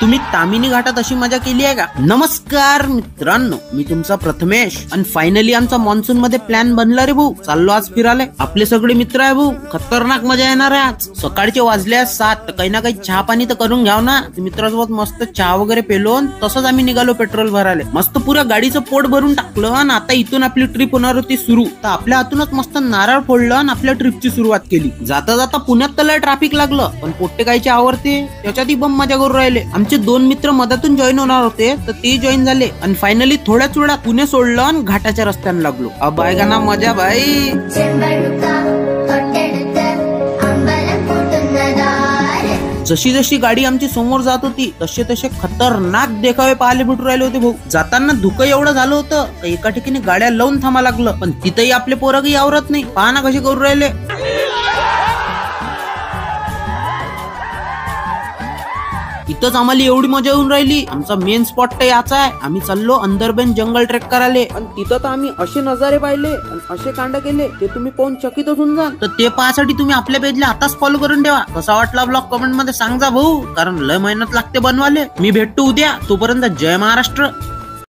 तुम्ही तामिनी घाटात अशी मजा केली आहे का? नमस्कार मित्रांनो, मी तुमचा प्रथमेश. आणि फायनली आमचा मान्सून मध्ये प्लॅन बनला रे भाऊ. चाललो आज फिरायला. आपले सगळे मित्र आहे भाऊ. खतरनाक मजा येणार आहे आज. सकाळचे वाजले 7. काही ना काही चहा पाणी तर करून घ्याव ना. मित्रासोबत मस्त चहा वगैरे पेलो. तसंच आम्ही निघालो पेट्रोल भरायला. मस्त पुऱ्या गाडीचं पोट भरून टाकलं. आणि आता इथून आपली ट्रिप होणार होती सुरू. तर आपल्या हातूनच मस्त नारळ फोडलं आणि आपल्या ट्रिपची सुरुवात केली. जाता जाता पुण्यात तर ट्रॅफिक लागलं, पण पोट्टे कायचे आवडते त्याच्यातही बम मजा करून राहिले. आमचे 2 मित्र मधातून जॉईन होणार होते, तर ते जॉईन झाले. आणि फायनली थोड्याच वेळात पुणे सोडलं आणि घाटाच्या रस्त्याने लागलो. अबायगा ना मजा भाई. जशी जशी गाडी आमची समोर जात होती तसे तसे खतरनाक देखावे पाहायला भेटू राहिले होते भाऊ. जाताना धुकं एवढं झालं होतं तर एका ठिकाणी गाड्या लावून थांबा लागलं, पण तिथंही आपले पोरं काही आवरत नाही. पहा ना कसे करू राहिले. इथंच आम्हाला एवढी मजा येऊन राहिली. आमचा मेन स्पॉट तर याचा आहे. आम्ही चाललो अंदरबेन जंगल ट्रेक करायला. आणि तिथं तर आम्ही असे नजारे पाहिले आणि असे कांड केले ते तुम्ही पाहून चकित होऊन जा. तर ते पाहण्यासाठी तुम्ही आपल्या पेजला आताच फॉलो करून ठेवा. कसा वाटला ब्लॉग कमेंट मध्ये सांगा भाऊ, कारण लय मेहनत लागते बनवाले. मी भेटतो उद्या. तोपर्यंत जय महाराष्ट्र.